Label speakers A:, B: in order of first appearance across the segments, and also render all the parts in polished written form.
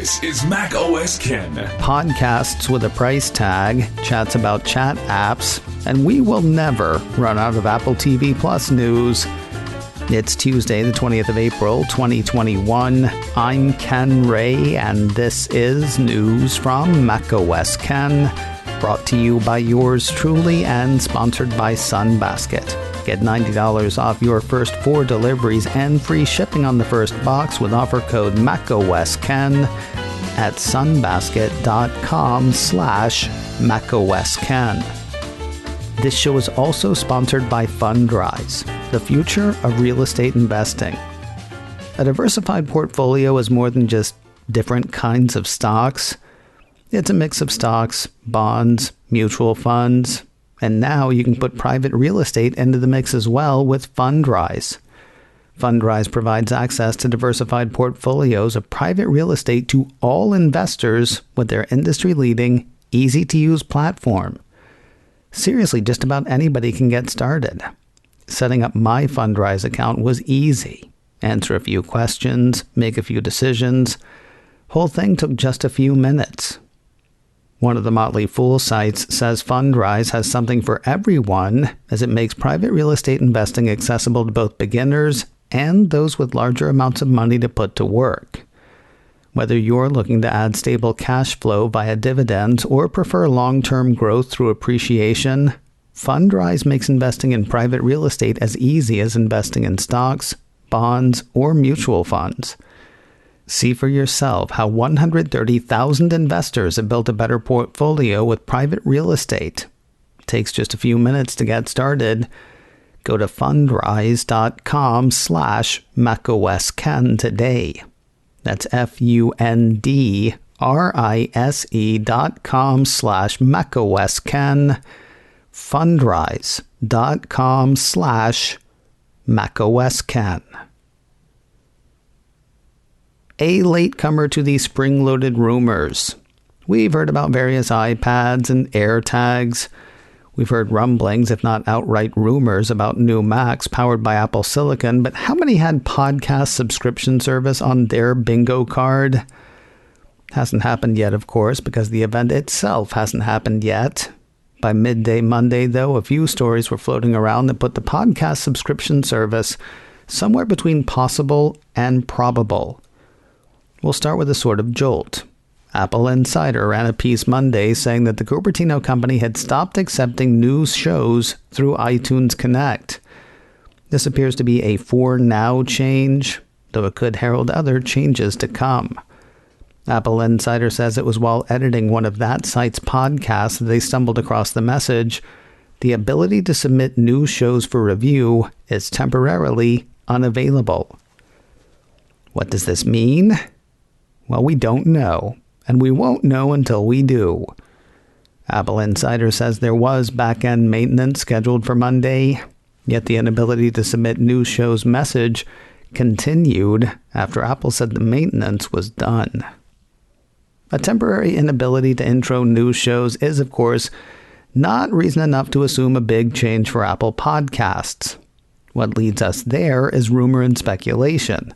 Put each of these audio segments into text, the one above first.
A: This is Mac OS Ken.
B: Podcasts with a price tag, chats about chat apps, and we will never run out of Apple TV Plus news. It's Tuesday, the 20th of April, 2021. I'm Ken Ray, and this is news from Mac OS Ken, brought to you by yours truly and sponsored by Sunbasket. Get $90 off your first 4 deliveries and free shipping on the first box with offer code MacOSKen at sunbasket.com/MacOSKen. This show is also sponsored by Fundrise, the future of real estate investing. A diversified portfolio is more than just different kinds of stocks. It's a mix of stocks, bonds, mutual funds, and now you can put private real estate into the mix as well with Fundrise. Fundrise provides access to diversified portfolios of private real estate to all investors with their industry-leading, easy-to-use platform. Seriously, just about anybody can get started. Setting up my Fundrise account was easy. Answer a few questions, make a few decisions. Whole thing took just a few minutes. One of the Motley Fool sites says Fundrise has something for everyone, as it makes private real estate investing accessible to both beginners and those with larger amounts of money to put to work. Whether you're looking to add stable cash flow via dividends or prefer long-term growth through appreciation, Fundrise makes investing in private real estate as easy as investing in stocks, bonds, or mutual funds. See for yourself how 130,000 investors have built a better portfolio with private real estate. It takes just a few minutes to get started. Go to fundrise.com/MacOSKen today. That's FUNDRISE.com/MacOSKen. Fundrise.com/MacOSKen. A latecomer to the spring-loaded rumors. We've heard about various iPads and AirTags. We've heard rumblings, if not outright rumors, about new Macs powered by Apple Silicon, but how many had podcast subscription service on their bingo card? Hasn't happened yet, of course, because the event itself hasn't happened yet. By midday Monday, though, a few stories were floating around that put the podcast subscription service somewhere between possible and probable. We'll start with a sort of jolt. Apple Insider ran a piece Monday saying that the Cupertino company had stopped accepting news shows through iTunes Connect. This appears to be a for now change, though it could herald other changes to come. Apple Insider says it was while editing one of that site's podcasts that they stumbled across the message, the ability to submit news shows for review is temporarily unavailable. What does this mean? Well, we don't know, and we won't know until we do. Apple Insider says there was back-end maintenance scheduled for Monday, yet the inability to submit news shows message continued after Apple said the maintenance was done. A temporary inability to intro news shows is, of course, not reason enough to assume a big change for Apple Podcasts. What leads us there is rumor and speculation.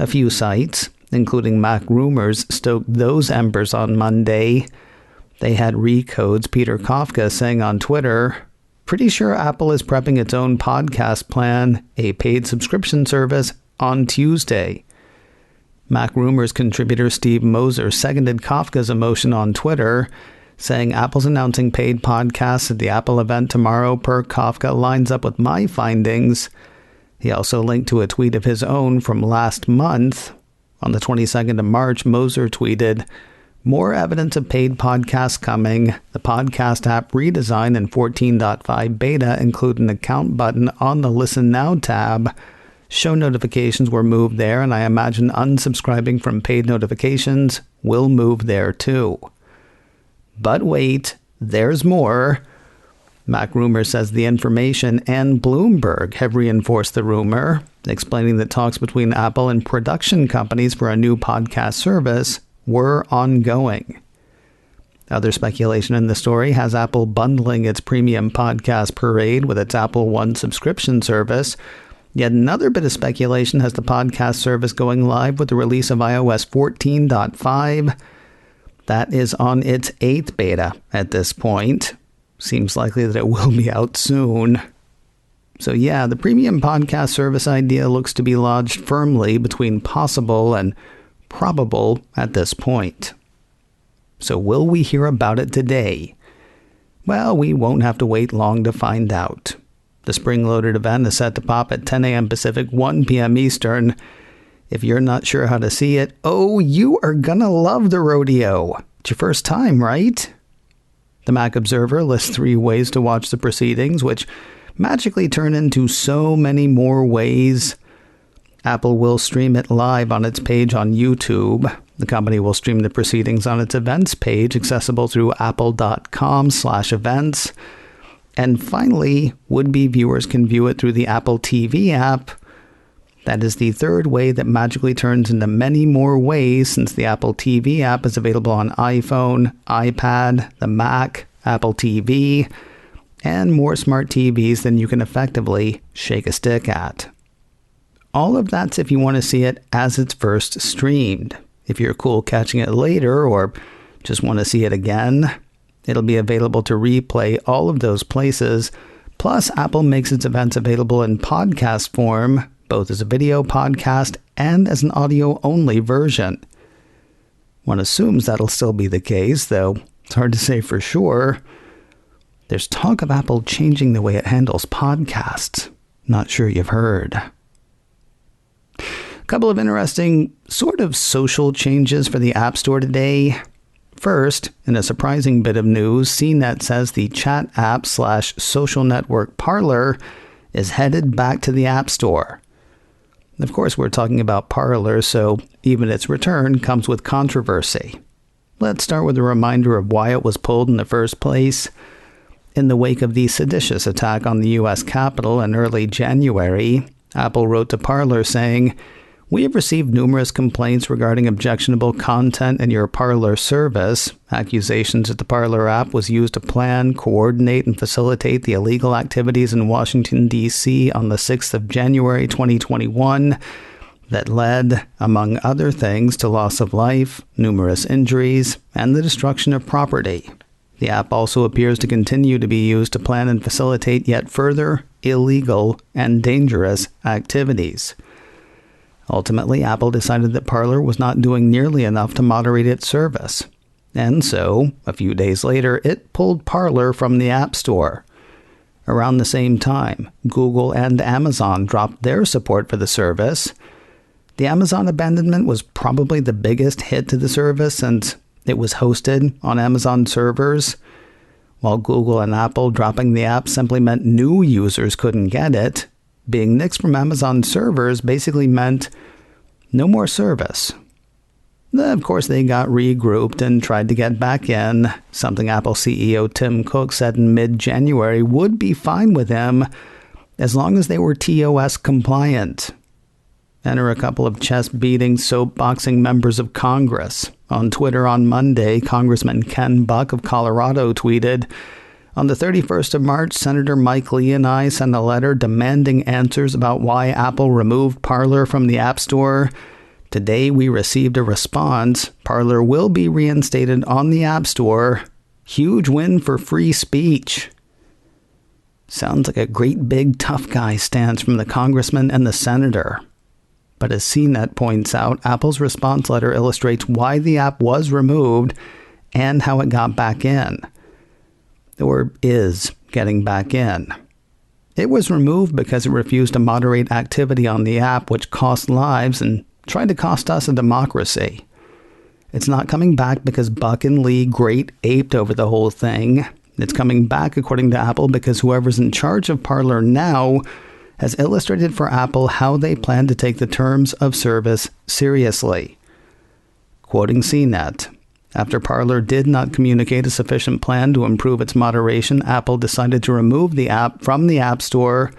B: A few sites, including Mac Rumors, stoked those embers on Monday. They had Recode's Peter Kafka saying on Twitter, "Pretty sure Apple is prepping its own podcast plan, a paid subscription service, on Tuesday." Mac Rumors contributor Steve Moser seconded Kafka's emotion on Twitter, saying Apple's announcing paid podcasts at the Apple event tomorrow per Kafka lines up with my findings. He also linked to a tweet of his own from last month. On the 22nd of March, Moser tweeted, "More evidence of paid podcasts coming. The podcast app redesign in 14.5 beta include an account button on the Listen Now tab. Show notifications were moved there, and I imagine unsubscribing from paid notifications will move there too." But wait, there's more. Mac Rumor says the information and Bloomberg have reinforced the rumor, explaining that talks between Apple and production companies for a new podcast service were ongoing. Other speculation in the story has Apple bundling its premium podcast Parade with its Apple One subscription service, Yet another bit of speculation has the podcast service going live with the release of iOS 14.5. That is on its 8th beta at this point. Seems likely that it will be out soon. So yeah, the premium podcast service idea looks to be lodged firmly between possible and probable at this point. So will we hear about it today? Well, we won't have to wait long to find out. The spring-loaded event is set to pop at 10 a.m. Pacific, 1 p.m. Eastern. If you're not sure how to see it, oh, you are gonna love the rodeo. It's your first time, right? The Mac Observer lists 3 ways to watch the proceedings, which magically turn into so many more ways. Apple will stream it live on its page on YouTube. The company will stream the proceedings on its events page, accessible through apple.com/events. And finally, would-be viewers can view it through the Apple TV app. That is the 3rd way that magically turns into many more ways, since the Apple TV app is available on iPhone, iPad, the Mac, Apple TV, and more smart TVs than you can effectively shake a stick at. All of that's if you want to see it as it's first streamed. If you're cool catching it later or just want to see it again, it'll be available to replay all of those places. Plus, Apple makes its events available in podcast form, both as a video podcast and as an audio-only version. One assumes that'll still be the case, though it's hard to say for sure. There's talk of Apple changing the way it handles podcasts. Not sure you've heard. A couple of interesting sort of social changes for the App Store today. First, in a surprising bit of news, CNET says the chat app/social network Parler is headed back to the App Store. Of course, we're talking about Parler, so even its return comes with controversy. Let's start with a reminder of why it was pulled in the first place. In the wake of the seditious attack on the U.S. Capitol in early January, Apple wrote to Parler saying, "We have received numerous complaints regarding objectionable content in your Parler service, accusations that the Parler app was used to plan, coordinate, and facilitate the illegal activities in Washington, D.C. on the 6th of January 2021 that led, among other things, to loss of life, numerous injuries, and the destruction of property. The app also appears to continue to be used to plan and facilitate yet further illegal and dangerous activities." Ultimately, Apple decided that Parler was not doing nearly enough to moderate its service. And so, a few days later, it pulled Parler from the App Store. Around the same time, Google and Amazon dropped their support for the service. The Amazon Abandonment was probably the biggest hit to the service, since it was hosted on Amazon servers. While Google and Apple dropping the app simply meant new users couldn't get it, being nixed from Amazon servers basically meant no more service. Of course, they got regrouped and tried to get back in, something Apple CEO Tim Cook said in mid-January would be fine with him as long as they were TOS compliant. Enter a couple of chest-beating, soapboxing members of Congress. On Twitter on Monday, Congressman Ken Buck of Colorado tweeted, "On the 31st of March, Senator Mike Lee and I sent a letter demanding answers about why Apple removed Parler from the App Store. Today we received a response. Parler will be reinstated on the App Store. Huge win for free speech." Sounds like a great big tough guy stance from the congressman and the senator. But as CNET points out, Apple's response letter illustrates why the app was removed and how it got back in. Or is getting back in. It was removed because it refused to moderate activity on the app, which cost lives and tried to cost us a democracy. It's not coming back because Buck and Lee great aped over the whole thing. It's coming back, according to Apple, because whoever's in charge of Parler now has illustrated for Apple how they plan to take the terms of service seriously. Quoting CNET, "After Parler did not communicate a sufficient plan to improve its moderation, Apple decided to remove the app from the App Store."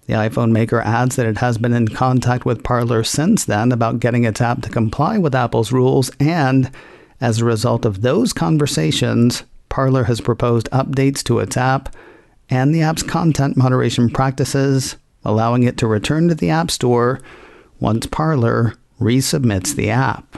B: The iPhone maker adds that it has been in contact with Parler since then about getting its app to comply with Apple's rules, and as a result of those conversations, Parler has proposed updates to its app and the app's content moderation practices, allowing it to return to the App Store once Parler resubmits the app.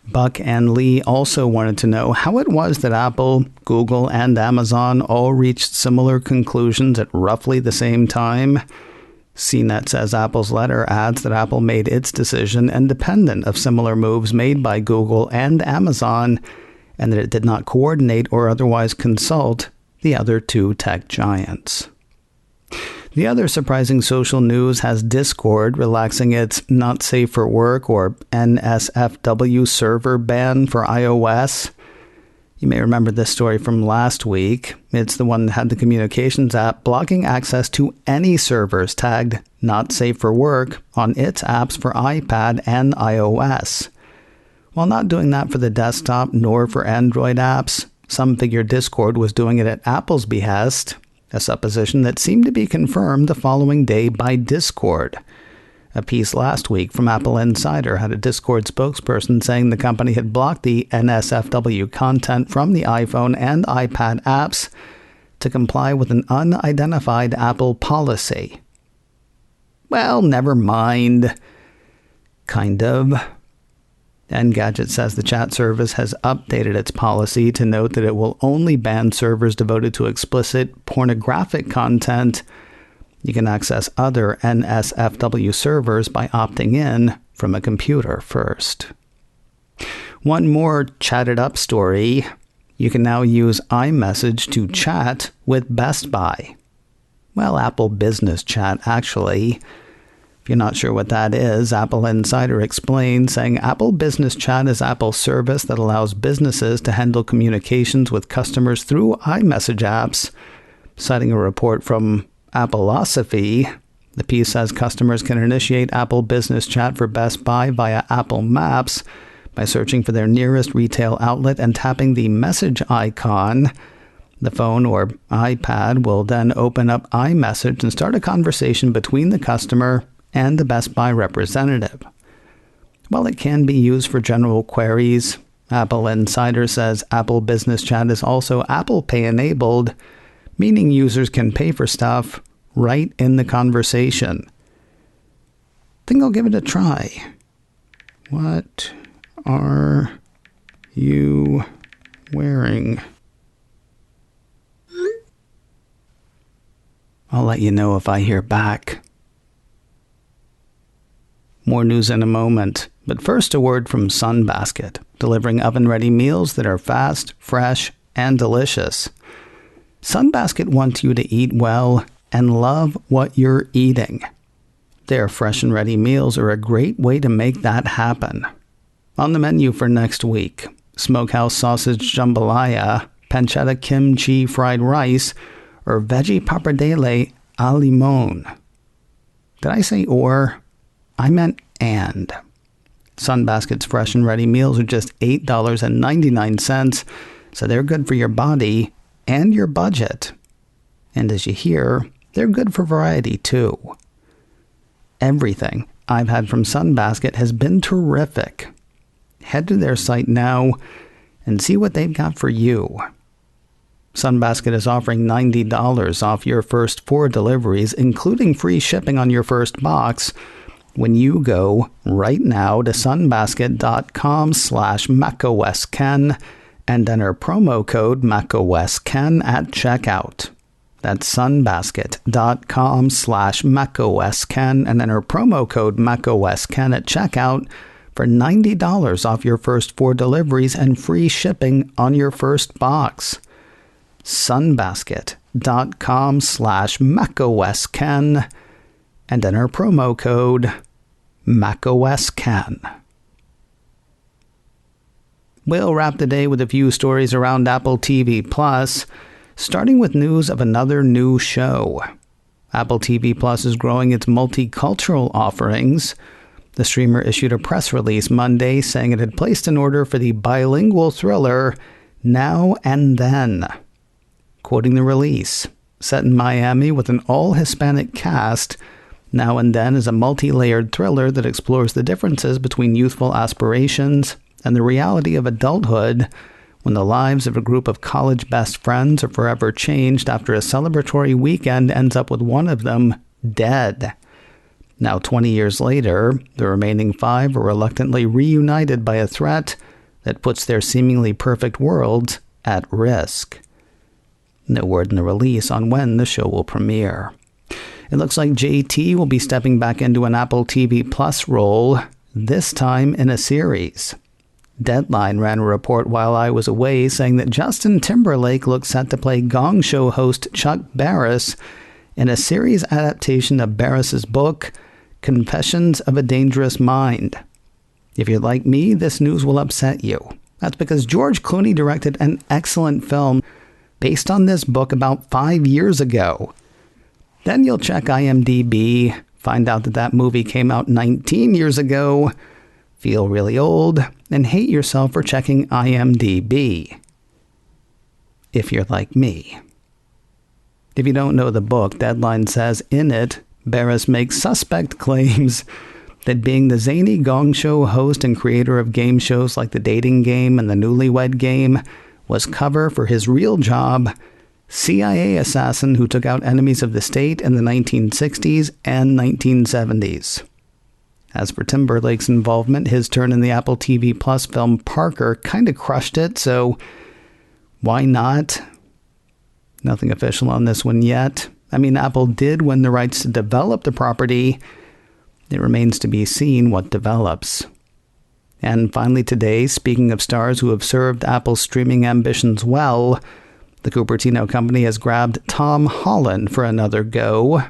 B: Buck and Lee also wanted to know how it was that Apple, Google, and Amazon all reached similar conclusions at roughly the same time. CNET says Apple's letter adds that Apple made its decision independent of similar moves made by Google and Amazon, and that it did not coordinate or otherwise consult the other two tech giants. The other surprising social news has Discord relaxing its not safe for work or Nsfw server ban for iOS. You may remember this story from last week. It's the one that had the communications app blocking access to any servers tagged not safe for work on its apps for iPad and iOS. While not doing that for the desktop nor for Android apps, some figure Discord was doing it at Apple's behest, a supposition that seemed to be confirmed the following day by Discord. A piece last week from Apple Insider had a Discord spokesperson saying the company had blocked the Nsfw content from the iPhone and iPad apps to comply with an unidentified Apple policy. Well, never mind. Kind of. Engadget says the chat service has updated its policy to note that it will only ban servers devoted to explicit pornographic content. You can access other Nsfw servers by opting in from a computer first. One more chatted up story. You can now use iMessage to chat with Best Buy. Well, Apple Business Chat, actually. If you're not sure what that is, Apple Insider explains, saying Apple Business Chat is Apple's service that allows businesses to handle communications with customers through iMessage apps. Citing a report from Appleosophy, the piece says customers can initiate Apple Business Chat for Best Buy via Apple Maps by searching for their nearest retail outlet and tapping the message icon. The phone or iPad will then open up iMessage and start a conversation between the customer and the Best Buy representative. While it can be used for general queries, Apple Insider says Apple Business Chat is also Apple Pay enabled, meaning users can pay for stuff right in the conversation. Think I'll give it a try. What are you wearing? I'll let you know if I hear back. More news in a moment, but first a word from Sunbasket, delivering oven-ready meals that are fast, fresh, and delicious. Sunbasket wants you to eat well and love what you're eating. Their fresh and ready meals are a great way to make that happen. On the menu for next week, smokehouse sausage jambalaya, pancetta kimchi fried rice, or veggie pappardelle al limon. Did I say or? I meant and. Sunbasket's fresh and ready meals are just $8.99, so they're good for your body and your budget. And as you hear, they're good for variety too. Everything I've had from Sunbasket has been terrific. Head to their site now and see what they've got for you. Sunbasket is offering $90 off your first 4 deliveries, including free shipping on your first box, when you go right now to sunbasket.com/macosken and enter promo code macosken at checkout. That's sunbasket.com/macosken and enter promo code macosken at checkout for $90 off your first 4 deliveries and free shipping on your first box. sunbasket.com/macosken and enter promo code macosken. We'll wrap the day with a few stories around Apple TV Plus, starting with news of another new show. Apple TV Plus is growing its multicultural offerings. The streamer issued a press release Monday saying it had placed an order for the bilingual thriller Now and Then. Quoting the release, set in Miami with an all-Hispanic cast, Now and Then is a multi-layered thriller that explores the differences between youthful aspirations and the reality of adulthood when the lives of a group of college best friends are forever changed after a celebratory weekend ends up with one of them dead. Now, 20 years later, the remaining 5 are reluctantly reunited by a threat that puts their seemingly perfect worlds at risk. No word in the release on when the show will premiere. It looks like JT will be stepping back into an Apple TV Plus role, this time in a series. Deadline ran a report while I was away saying that Justin Timberlake looks set to play Gong Show host Chuck Barris in a series adaptation of Barris's book, Confessions of a Dangerous Mind. If you're like me, this news will upset you. That's because George Clooney directed an excellent film based on this book about 5 years ago. Then you'll check IMDb, find out that that movie came out 19 years ago, feel really old, and hate yourself for checking IMDb. If you're like me. If you don't know the book, Deadline says in it, Barris makes suspect claims that being the zany Gong Show host and creator of game shows like The Dating Game and The Newlywed Game was cover for his real job, CIA assassin who took out enemies of the state in the 1960s and 1970s. As for Timberlake's involvement, his turn in the Apple TV Plus film Parker kind of crushed it, so why not? Nothing official on this one yet. I mean, Apple did win the rights to develop the property. It remains to be seen what develops. And finally today, speaking of stars who have served Apple's streaming ambitions well, the Cupertino company has grabbed Tom Holland for another go.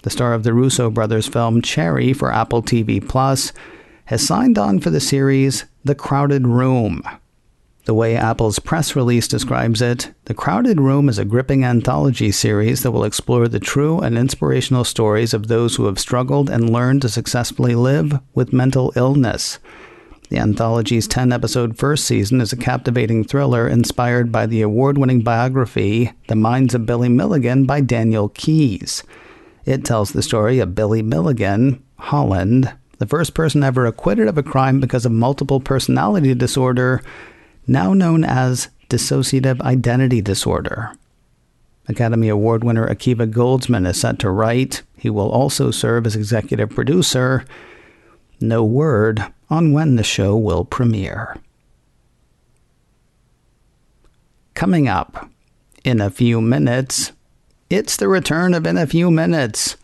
B: The star of the Russo brothers film Cherry for Apple TV Plus has signed on for the series The Crowded Room. The way Apple's press release describes it, The Crowded Room is a gripping anthology series that will explore the true and inspirational stories of those who have struggled and learned to successfully live with mental illness. The anthology's 10-episode first season is a captivating thriller inspired by the award-winning biography The Minds of Billy Milligan by Daniel Keyes. It tells the story of Billy Milligan, Holland, the first person ever acquitted of a crime because of multiple personality disorder, now known as dissociative identity disorder. Academy Award winner Akiva Goldsman is set to write. He will also serve as executive producer. No word on when the show will premiere. Coming up in a few minutes, it's the return of In a Few Minutes.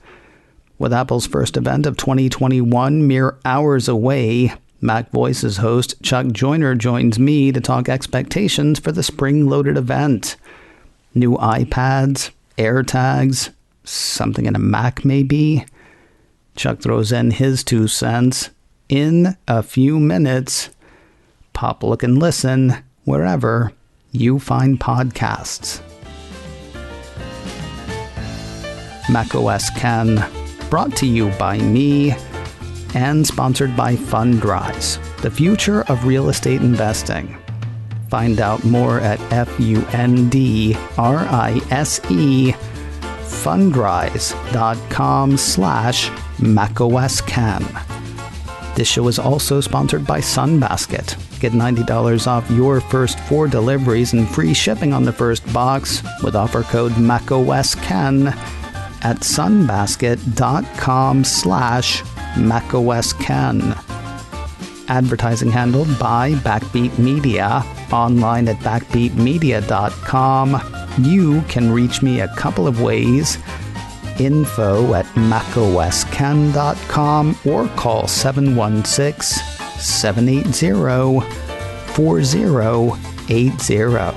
B: With Apple's first event of 2021 mere hours away, Mac Voices host Chuck Joyner joins me to talk expectations for the spring-loaded event. New iPads, AirTags, something in a Mac maybe? Chuck throws in his 2 cents. In a few minutes. Pop, look, and listen wherever you find podcasts. macOS Ken, brought to you by me and sponsored by Fundrise, the future of real estate investing. Find out more at Fundrise, fundrise.com/macOSCan. This show is also sponsored by Sunbasket. Get $90 off your first 4 deliveries and free shipping on the first box with offer code macOSCan at sunbasket.com/macOSCan. Advertising handled by Backbeat Media, online at backbeatmedia.com. You can reach me a couple of ways. Info at macosken.com or call 716-780-4080.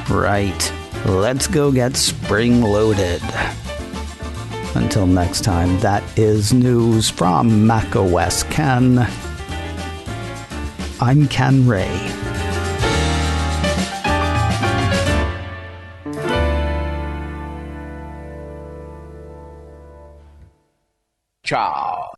B: Right, let's go get spring loaded. Until next time, that is news from macOS Ken. I'm Ken Ray.
A: Ciao.